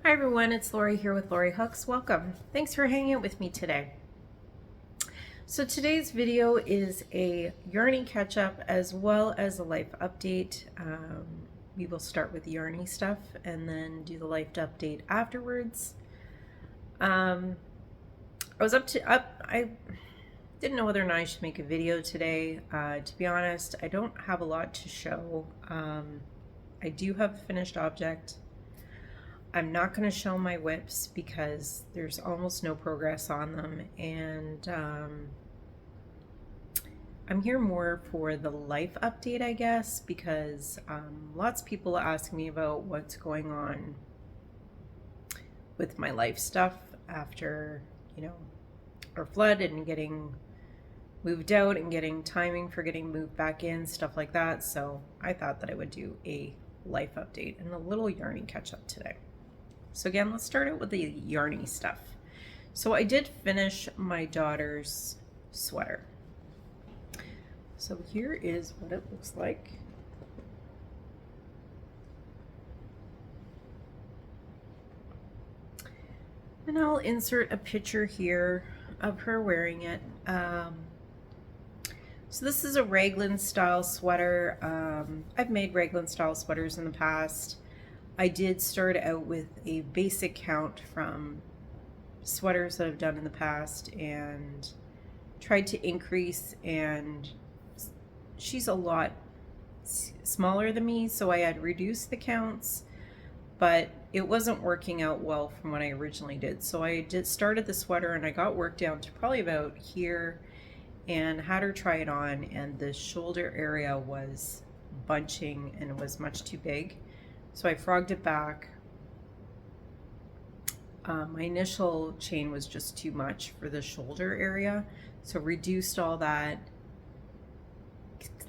Hi everyone, it's Lori here with Lori Hooks. Welcome. Thanks for hanging out with me today. So today's video is a yarny catch-up as well as a life update. We will start with yarny stuff and then do the life update afterwards. I didn't know whether or not I should make a video today. To be honest, I don't have a lot to show. I do have a finished object. I'm not going to show my whips because there's almost no progress on them, and I'm here more for the life update, I guess, because lots of people ask me about what's going on with my life stuff after, our flood and getting moved out and getting timing for getting moved back in, stuff like that. So I thought that I would do a life update and a little yarny catch up today. So again, let's start out with the yarny stuff. So I did finish my daughter's sweater. So here is what it looks like. And I'll insert a picture here of her wearing it. So this is a raglan style sweater. I've made raglan style sweaters in the past. I did start out with a basic count from sweaters that I've done in the past and tried to increase, and she's a lot smaller than me, so I had reduced the counts, but it wasn't working out well from what I originally did. So I started the sweater and I got work down to probably about here and had her try it on, and the shoulder area was bunching and it was much too big. So I frogged it back. My initial chain was just too much for the shoulder area, so reduced all that,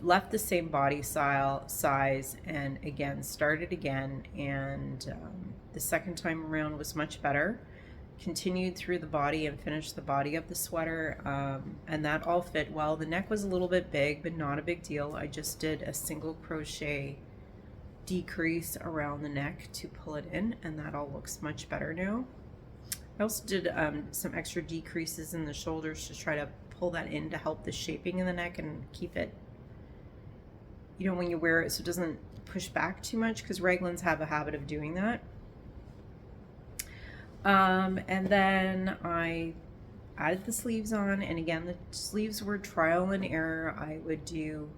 left the same body size, and again started again, and the second time around was much better. Continued through the body and finished the body of the sweater, and that all fit well. The neck was a little bit big, but not a big deal. I just did a single crochet decrease around the neck to pull it in, and that all looks much better now. I also did some extra decreases in the shoulders to try to pull that in to help the shaping in the neck and keep it, when you wear it, so it doesn't push back too much, because raglans have a habit of doing that. And then I added the sleeves on, and again, the sleeves were trial and error. I would do,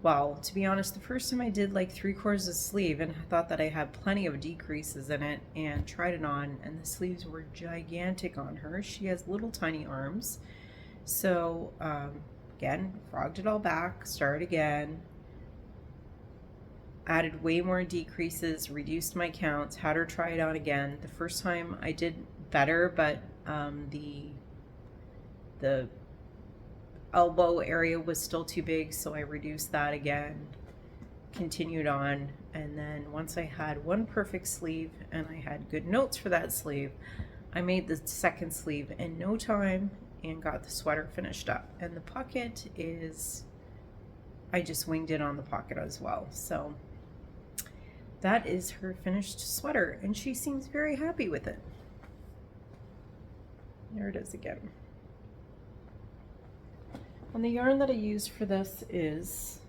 well, to be honest, the first time I did like 3/4 of sleeve and I thought that I had plenty of decreases in it and tried it on, and the sleeves were gigantic on her. She has little tiny arms. So again, frogged it all back, started again, added way more decreases, reduced my counts, had her try it on again. The first time I did better, but the elbow area was still too big, so I reduced that again, continued on, and then once I had one perfect sleeve and I had good notes for that sleeve, I made the second sleeve in no time and got the sweater finished up. And the pocket is, I just winged it on the pocket as well. So that is her finished sweater, and she seems very happy with it. There it is again. And the yarn that I used for this is,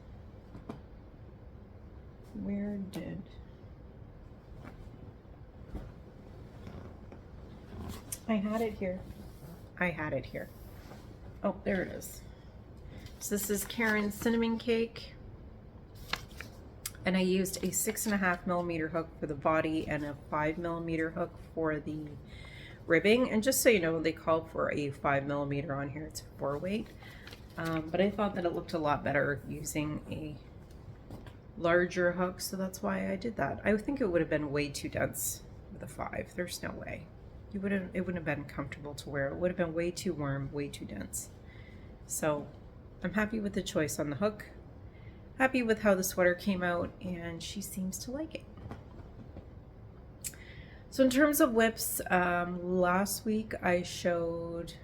I had it here. Oh, there it is. So this is Caron's Cinnamon Cake, and I used a 6.5mm hook for the body and a 5mm hook for the ribbing. And just so you know, they called for a 5mm on here. It's 4-weight. But I thought that it looked a lot better using a larger hook, so that's why I did that. I think it would have been way too dense with a 5. There's no way. It wouldn't have been comfortable to wear. It would have been way too warm, way too dense. So I'm happy with the choice on the hook. Happy with how the sweater came out, and she seems to like it. So in terms of whips, last week I showed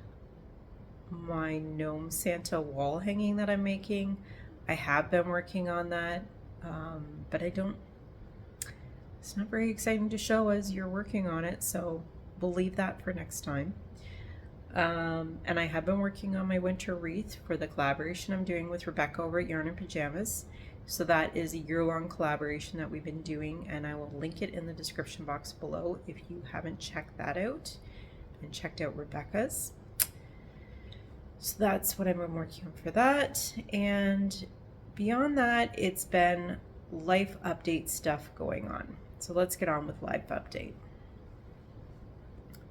my gnome Santa wall hanging that I'm making. I have been working on that, but It's not very exciting to show as you're working on it, so we'll leave that for next time. And I have been working on my winter wreath for the collaboration I'm doing with Rebecca over at Yarn and Pajamas. So that is a year-long collaboration that we've been doing, and I will link it in the description box below if you haven't checked that out and checked out Rebecca's. So that's what I've been working on for that. And beyond that, it's been life update stuff going on. So let's get on with life update.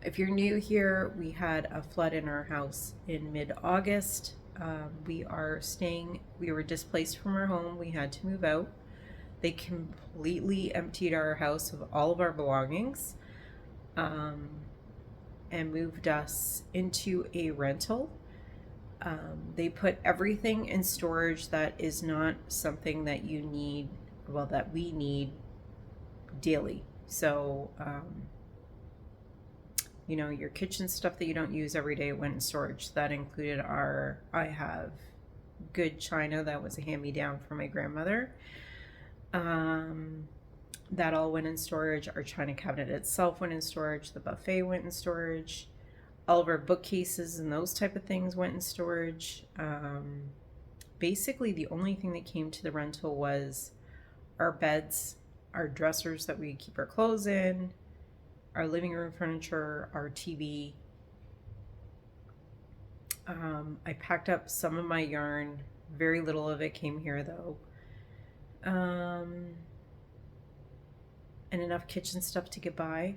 If you're new here, we had a flood in our house in mid-August. We were displaced from our home. We had to move out. They completely emptied our house of all of our belongings, and moved us into a rental. They put everything in storage that is not something that you need, well, that we need daily. So, you know, your kitchen stuff that you don't use every day went in storage. That included I have good china that was a hand-me-down from my grandmother. That all went in storage. Our china cabinet itself went in storage. The buffet went in storage. All of our bookcases and those type of things went in storage. Basically, the only thing that came to the rental was our beds, our dressers that we keep our clothes in, our living room furniture, our TV. I packed up some of my yarn. Very little of it came here though. And enough kitchen stuff to get by.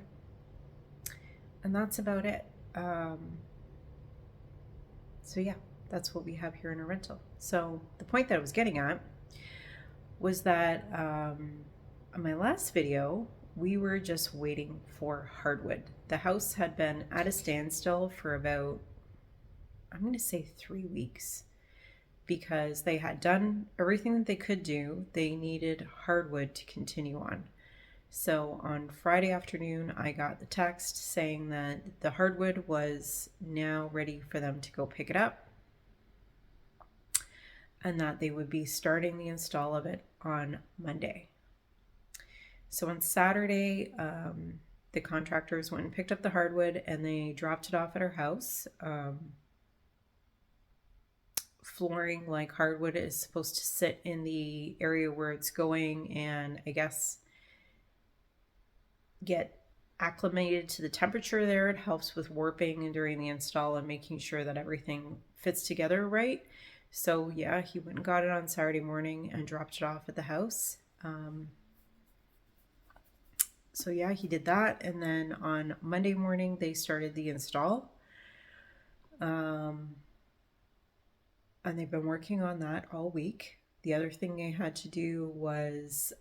And that's about it. So yeah, that's what we have here in a rental. So the point that I was getting at was that on my last video, we were just waiting for hardwood. The house had been at a standstill for about, I'm going to say 3 weeks, because they had done everything that they could do. They needed hardwood to continue on. So on Friday afternoon, I got the text saying that the hardwood was now ready for them to go pick it up, and that they would be starting the install of it on Monday. So on Saturday, the contractors went and picked up the hardwood and they dropped it off at our house. Flooring, like hardwood, is supposed to sit in the area where it's going and I guess get acclimated to the temperature there. It helps with warping and during the install and making sure that everything fits together right. So yeah, he went and got it on Saturday morning and dropped it off at the house. So yeah, he did that, and then on Monday morning they started the install. And they've been working on that all week. The other thing they had to do was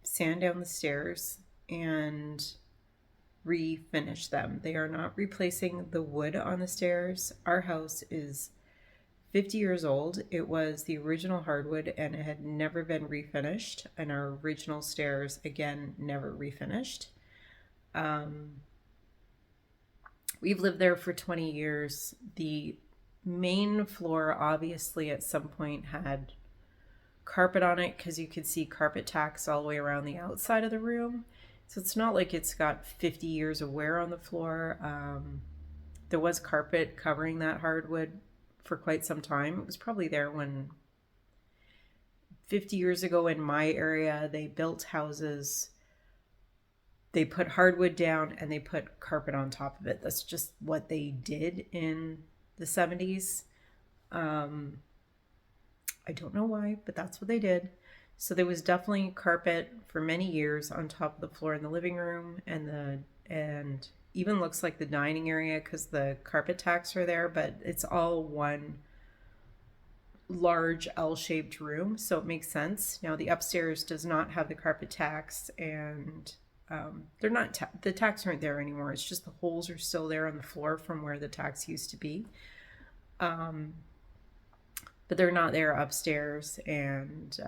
sand down the stairs and refinish them. They are not replacing the wood on the stairs. Our house is 50 years old. It was the original hardwood and it had never been refinished, and our original stairs, again, never refinished. We've lived there for 20 years. The main floor obviously at some point had carpet on it because you could see carpet tacks all the way around the outside of the room. So it's not like it's got 50 years of wear on the floor. There was carpet covering that hardwood for quite some time. It was probably there when 50 years ago in my area, they built houses, they put hardwood down and they put carpet on top of it. That's just what they did in the 70s. I don't know why, but that's what they did. So there was definitely carpet for many years on top of the floor in the living room, and even looks like the dining area because the carpet tacks are there, but it's all one large L-shaped room, so it makes sense. Now the upstairs does not have the carpet tacks, and they're not the tacks aren't there anymore. It's just the holes are still there on the floor from where the tacks used to be, but they're not there upstairs. And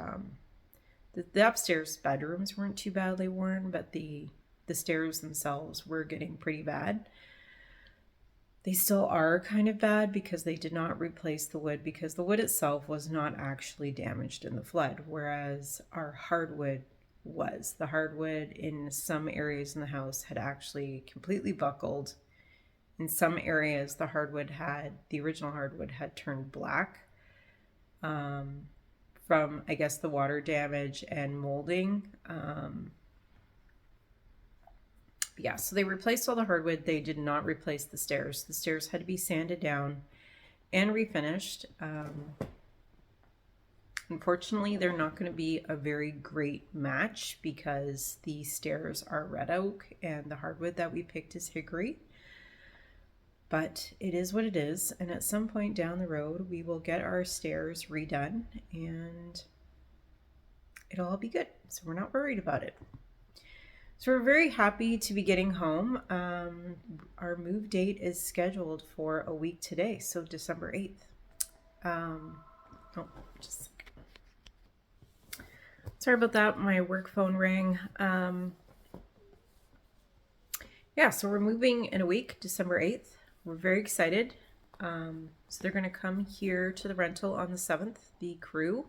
the upstairs bedrooms weren't too badly worn, but the stairs themselves were getting pretty bad. They still are kind of bad because they did not replace the wood, because the wood itself was not actually damaged in the flood, whereas our hardwood was. The hardwood in some areas in the house had actually completely buckled. In some areas, the original hardwood had turned black from, I guess, the water damage and molding. Yeah, so they replaced all the hardwood. They did not replace the stairs. The stairs had to be sanded down and refinished. Unfortunately, they're not going to be a very great match because the stairs are red oak and the hardwood that we picked is hickory. But it is what it is, and at some point down the road, we will get our stairs redone and it'll all be good. So we're not worried about it. So we're very happy to be getting home. Our move date is scheduled for a week today, so December 8th. Just a second. Sorry about that. My work phone rang. Yeah, so we're moving in a week, December 8th. We're very excited. So they're going to come here to the rental on the 7th, the crew,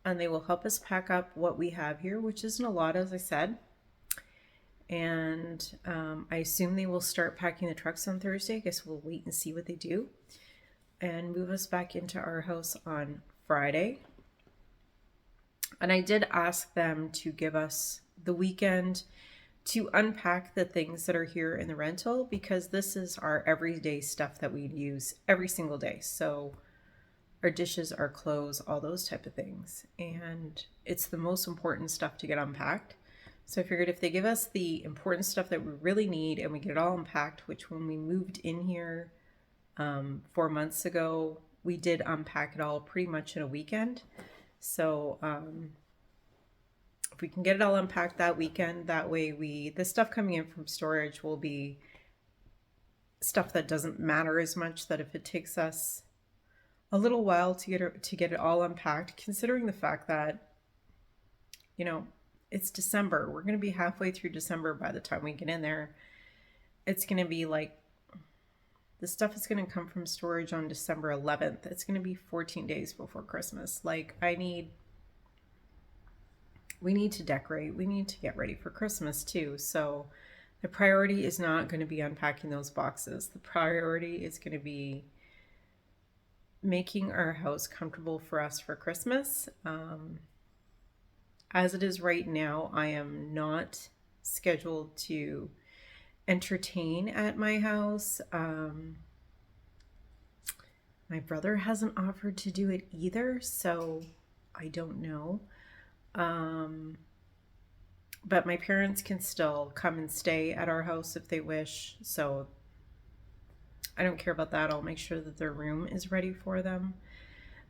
and they will help us pack up what we have here, which isn't a lot, as I said. And I assume they will start packing the trucks on Thursday. I guess we'll wait and see what they do. And move us back into our house on Friday. And I did ask them to give us the weekend to unpack the things that are here in the rental, because this is our everyday stuff that we use every single day. So our dishes, our clothes, all those type of things. And it's the most important stuff to get unpacked. So I figured if they give us the important stuff that we really need and we get it all unpacked, which when we moved in here 4 months ago, we did unpack it all pretty much in a weekend. So if we can get it all unpacked that weekend, that way the stuff coming in from storage will be stuff that doesn't matter as much, that if it takes us a little while to get it all unpacked, considering the fact that, you know, it's December. We're going to be halfway through December by the time we get in there. It's going to be like, the stuff is going to come from storage on December 11th. It's going to be 14 days before Christmas. Like, we need to decorate. We need to get ready for Christmas too. So the priority is not going to be unpacking those boxes. The priority is going to be making our house comfortable for us for Christmas. As it is right now, I am not scheduled to entertain at my house. My brother hasn't offered to do it either, so I don't know. But my parents can still come and stay at our house if they wish, so I don't care about that. I'll make sure that their room is ready for them.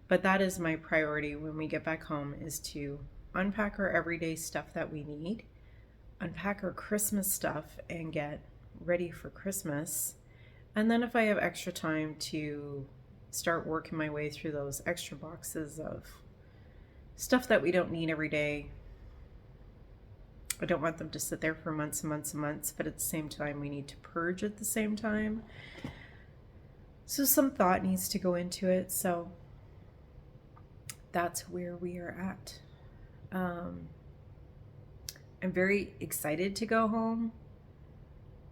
But that is my priority when we get back home, is to unpack our everyday stuff that we need, unpack our Christmas stuff and get ready for Christmas. And then if I have extra time, to start working my way through those extra boxes of stuff that we don't need every day. I don't want them to sit there for months and months and months, but at the same time, we need to purge at the same time. So some thought needs to go into it. So that's where we are at. I'm very excited to go home.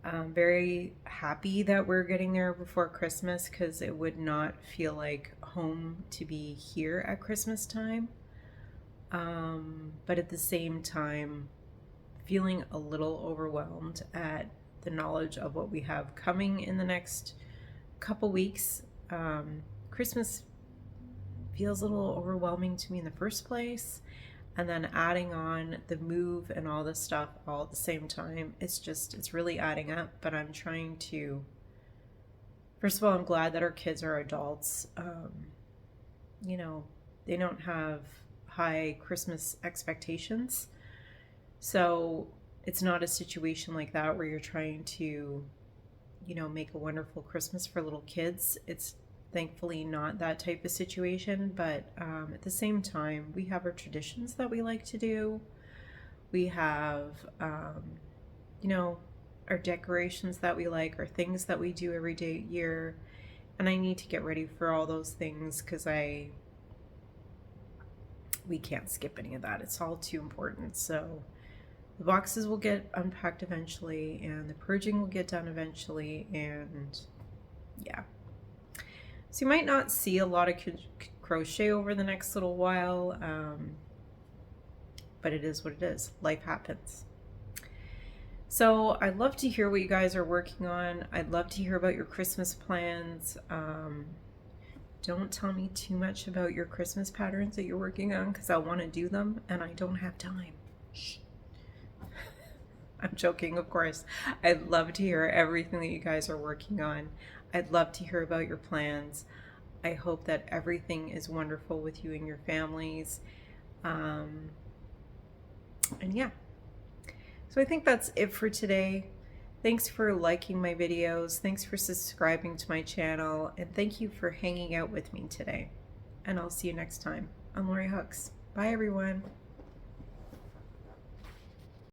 I'm very happy that we're getting there before Christmas, because it would not feel like home to be here at Christmas time. But at the same time, feeling a little overwhelmed at the knowledge of what we have coming in the next couple weeks. Christmas feels a little overwhelming to me in the first place, and then adding on the move and all this stuff all at the same time, it's really adding up. But I'm trying to, first of all, I'm glad that our kids are adults. You know, they don't have high Christmas expectations. So it's not a situation like that where you're trying to, you know, make a wonderful Christmas for little kids. It's thankfully not that type of situation. But at the same time, we have our traditions that we like to do. We have, you know, our decorations that we like, our things that we do every day, year. And I need to get ready for all those things, because we can't skip any of that. It's all too important. So the boxes will get unpacked eventually, and the purging will get done eventually, and yeah. So you might not see a lot of crochet over the next little while, but it is what it is. Life happens. So I'd love to hear what you guys are working on. I'd love to hear about your Christmas plans. Don't tell me too much about your Christmas patterns that you're working on, because I want to do them and I don't have time. Shh. I'm joking, of course. I'd love to hear everything that you guys are working on. I'd love to hear about your plans. I hope that everything is wonderful with you and your families. And yeah. So I think that's it for today. Thanks for liking my videos. Thanks for subscribing to my channel. And thank you for hanging out with me today. And I'll see you next time on Lori Hooks. Bye, everyone.